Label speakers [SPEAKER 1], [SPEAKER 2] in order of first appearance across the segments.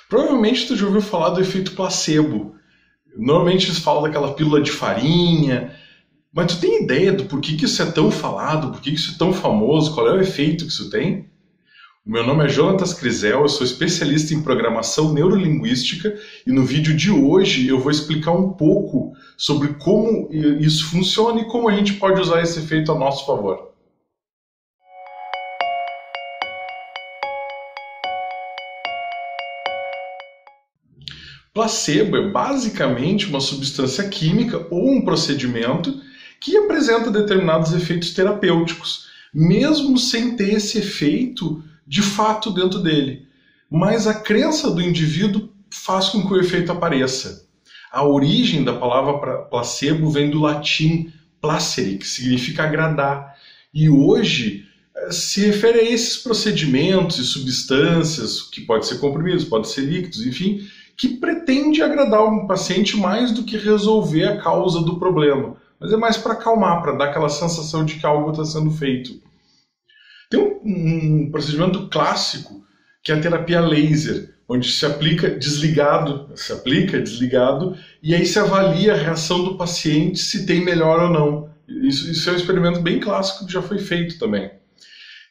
[SPEAKER 1] Provavelmente tu já ouviu falar do efeito placebo. Normalmente eles falam daquela pílula de farinha, mas tu tem ideia do porquê que isso é tão falado, por que isso é tão famoso, qual é o efeito que isso tem? O meu nome é Jonatas Crisel, eu sou especialista em programação neurolinguística e no vídeo de hoje eu vou explicar um pouco sobre como isso funciona e como a gente pode usar esse efeito a nosso favor. Placebo é basicamente uma substância química ou um procedimento que apresenta determinados efeitos terapêuticos, mesmo sem ter esse efeito de fato dentro dele. Mas a crença do indivíduo faz com que o efeito apareça. A origem da palavra placebo vem do latim placere, que significa agradar. E hoje se refere a esses procedimentos e substâncias, que podem ser comprimidos, podem ser líquidos, enfim, que pretende agradar um paciente mais do que resolver a causa do problema. Mas é mais para acalmar, para dar aquela sensação de que algo está sendo feito. Tem um procedimento clássico, que é a terapia laser, onde se aplica desligado, e aí se avalia a reação do paciente se tem melhor ou não. Isso é um experimento bem clássico que já foi feito também.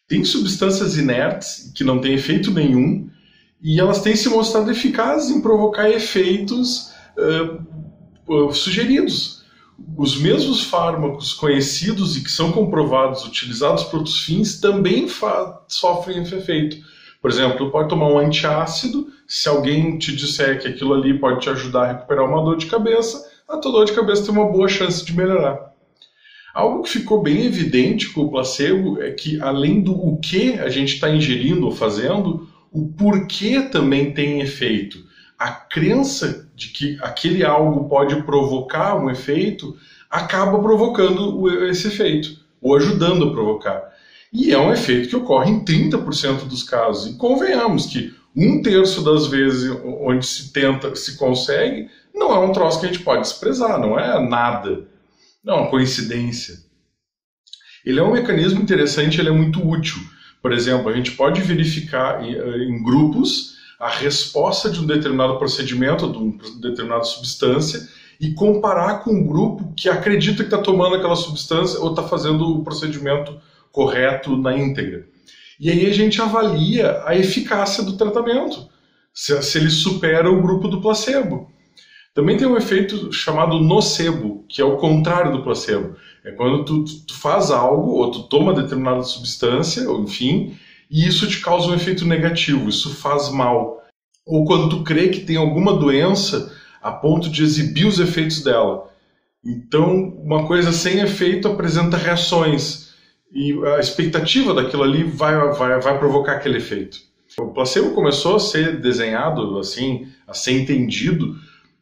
[SPEAKER 1] Tem substâncias inertes que não têm efeito nenhum, e elas têm se mostrado eficazes em provocar efeitos sugeridos. Os mesmos fármacos conhecidos e que são comprovados, utilizados para outros fins, também sofrem esse efeito. Por exemplo, pode tomar um antiácido, se alguém te disser que aquilo ali pode te ajudar a recuperar uma dor de cabeça, a tua dor de cabeça tem uma boa chance de melhorar. Algo que ficou bem evidente com o placebo é que, além do o que a gente está ingerindo ou fazendo, o porquê também tem efeito. A crença de que aquele algo pode provocar um efeito acaba provocando esse efeito, ou ajudando a provocar. E é um efeito que ocorre em 30% dos casos. E convenhamos que 1/3 das vezes onde se consegue, não é um troço que a gente pode desprezar, não é nada. Não é uma coincidência. Ele é um mecanismo interessante, ele é muito útil. Por exemplo, a gente pode verificar em grupos a resposta de um determinado procedimento, de uma determinada substância, e comparar com um grupo que acredita que está tomando aquela substância ou está fazendo o procedimento correto na íntegra. E aí a gente avalia a eficácia do tratamento, se ele supera o grupo do placebo. Também tem um efeito chamado nocebo, que é o contrário do placebo. É quando tu faz algo, ou tu toma determinada substância, ou enfim, e isso te causa um efeito negativo, isso faz mal. Ou quando tu crê que tem alguma doença a ponto de exibir os efeitos dela. Então, uma coisa sem efeito apresenta reações, e a expectativa daquilo ali vai provocar aquele efeito. O placebo começou a ser desenhado, assim, a ser entendido,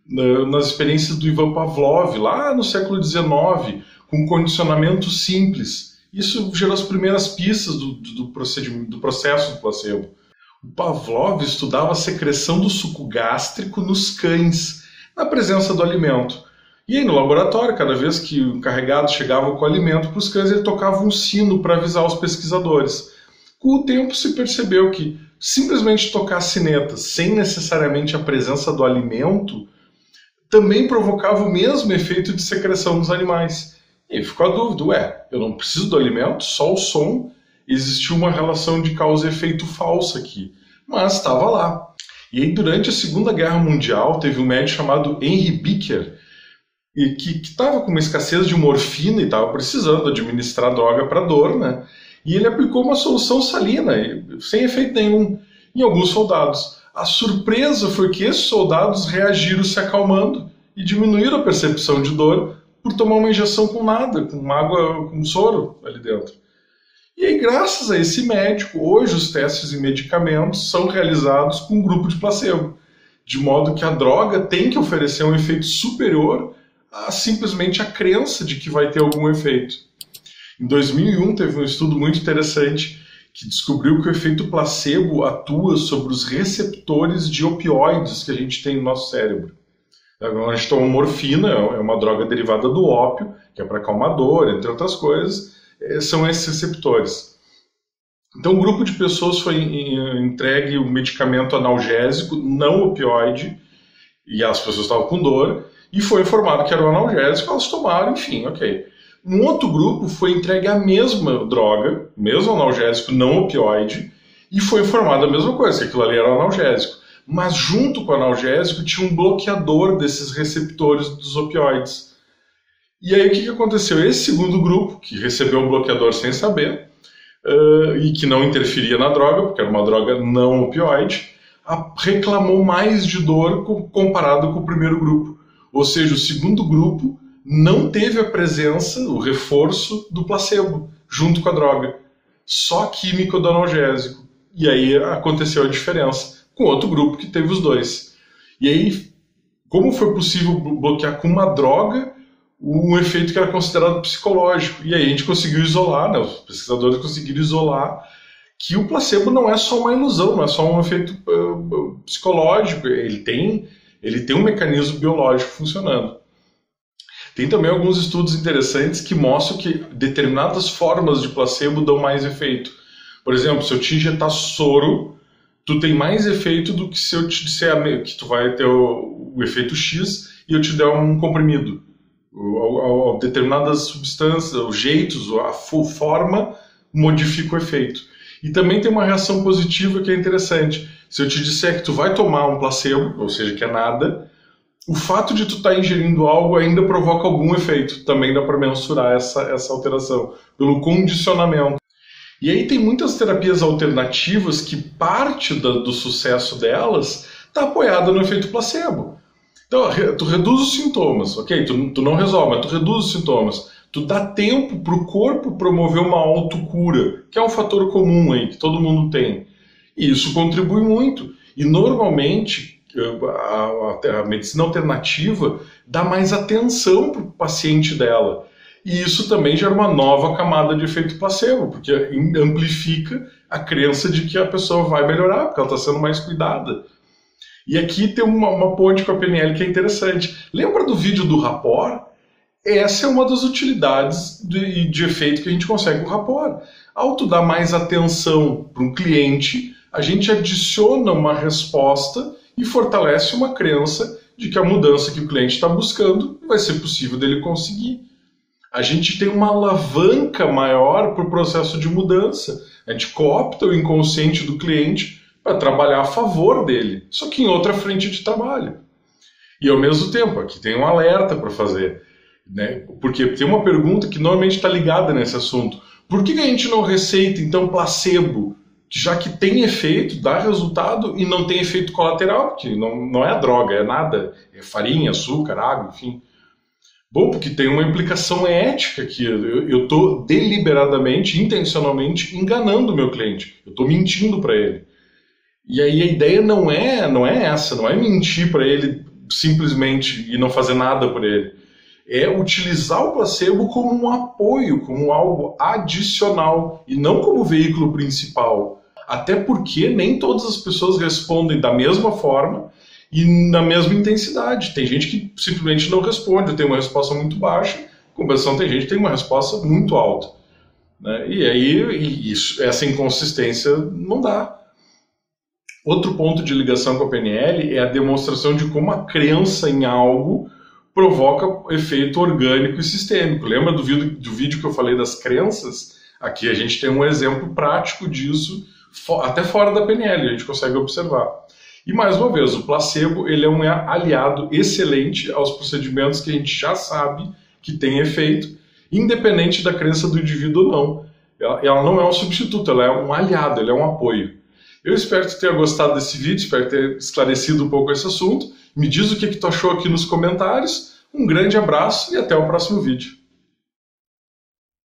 [SPEAKER 1] nas experiências do Ivan Pavlov, lá no século XIX, com condicionamento simples. Isso gerou as primeiras pistas do processo do placebo. O Pavlov estudava a secreção do suco gástrico nos cães, na presença do alimento. E aí no laboratório, cada vez que o encarregado chegava com o alimento para os cães, ele tocava um sino para avisar os pesquisadores. Com o tempo se percebeu que simplesmente tocar sinetas, sem necessariamente a presença do alimento, também provocava o mesmo efeito de secreção nos animais. E aí ficou a dúvida, eu não preciso do alimento, só o som, existiu uma relação de causa e efeito falsa aqui, mas estava lá. E aí durante a Segunda Guerra Mundial teve um médico chamado Henry Beecher, que estava com uma escassez de morfina e estava precisando administrar droga para dor, né? E ele aplicou uma solução salina, sem efeito nenhum, em alguns soldados. A surpresa foi que esses soldados reagiram se acalmando e diminuíram a percepção de dor por tomar uma injeção com nada, com água, com soro ali dentro. E aí, graças a esse médico, hoje os testes em medicamentos são realizados com um grupo de placebo, de modo que a droga tem que oferecer um efeito superior a simplesmente a crença de que vai ter algum efeito. Em 2001 teve um estudo muito interessante que descobriu que o efeito placebo atua sobre os receptores de opioides que a gente tem no nosso cérebro. A gente toma morfina, é uma droga derivada do ópio, que é para acalmar dor, entre outras coisas, são esses receptores. Então, um grupo de pessoas foi entregue o medicamento analgésico não opioide, e as pessoas estavam com dor, e foi informado que era um analgésico, elas tomaram, enfim, ok. Um outro grupo foi entregue a mesma droga, mesmo analgésico não opioide, e foi informado a mesma coisa, que aquilo ali era analgésico. Mas junto com o analgésico tinha um bloqueador desses receptores dos opioides. E aí o que aconteceu? Esse segundo grupo, que recebeu o bloqueador sem saber, e que não interferia na droga, porque era uma droga não opioide, reclamou mais de dor comparado com o primeiro grupo. Ou seja, o segundo grupo não teve a presença, o reforço do placebo junto com a droga. Só químico do analgésico. E aí aconteceu a diferença com outro grupo que teve os dois. E aí, como foi possível bloquear com uma droga um efeito que era considerado psicológico? E aí a gente conseguiu isolar, né, os pesquisadores conseguiram isolar que o placebo não é só uma ilusão, não é só um efeito psicológico, ele tem um mecanismo biológico funcionando. Tem também alguns estudos interessantes que mostram que determinadas formas de placebo dão mais efeito. Por exemplo, se eu te injetar soro, tu tem mais efeito do que se eu te disser que tu vai ter o efeito X e eu te der um comprimido. Determinadas substâncias, os jeitos, a forma modifica o efeito. E também tem uma reação positiva que é interessante. Se eu te disser que tu vai tomar um placebo, ou seja, que é nada, o fato de tu estar ingerindo algo ainda provoca algum efeito. Também dá para mensurar essa alteração, pelo condicionamento. E aí tem muitas terapias alternativas que parte do sucesso delas está apoiada no efeito placebo. Então, tu reduz os sintomas, ok? Tu não resolve, mas tu reduz os sintomas. Tu dá tempo para o corpo promover uma autocura, que é um fator comum aí, que todo mundo tem. E isso contribui muito. E normalmente a medicina alternativa dá mais atenção para o paciente dela. E isso também gera uma nova camada de efeito placebo, porque amplifica a crença de que a pessoa vai melhorar, porque ela está sendo mais cuidada. E aqui tem uma ponte com a PNL que é interessante. Lembra do vídeo do rapport? Essa é uma das utilidades de efeito que a gente consegue com o rapport. Ao tu dar mais atenção para um cliente, a gente adiciona uma resposta e fortalece uma crença de que a mudança que o cliente está buscando vai ser possível dele conseguir. A gente tem uma alavanca maior para o processo de mudança. A gente coopta o inconsciente do cliente para trabalhar a favor dele, só que em outra frente de trabalho. E ao mesmo tempo, aqui tem um alerta para fazer, né? Porque tem uma pergunta que normalmente está ligada nesse assunto. Por que a gente não receita, então, placebo, já que tem efeito, dá resultado e não tem efeito colateral? Porque não é droga, é nada, é farinha, açúcar, água, enfim. Bom, porque tem uma implicação ética aqui. Eu estou deliberadamente, intencionalmente enganando o meu cliente. Eu estou mentindo para ele. E aí a ideia não é essa, não é mentir para ele simplesmente e não fazer nada por ele. É utilizar o placebo como um apoio, como algo adicional e não como veículo principal. Até porque nem todas as pessoas respondem da mesma forma e na mesma intensidade. Tem gente que simplesmente não responde, tem uma resposta muito baixa, em compensação tem gente que tem uma resposta muito alta. Né? E aí essa inconsistência não dá. Outro ponto de ligação com a PNL é a demonstração de como a crença em algo provoca efeito orgânico e sistêmico. Lembra do vídeo que eu falei das crenças? Aqui a gente tem um exemplo prático disso, até fora da PNL, a gente consegue observar. E mais uma vez, o placebo ele é um aliado excelente aos procedimentos que a gente já sabe que tem efeito, independente da crença do indivíduo ou não. Ela não é um substituto, ela é um aliado, ela é um apoio. Eu espero que tu tenha gostado desse vídeo, espero ter esclarecido um pouco esse assunto. Me diz o que tu achou aqui nos comentários. Um grande abraço e até o próximo vídeo.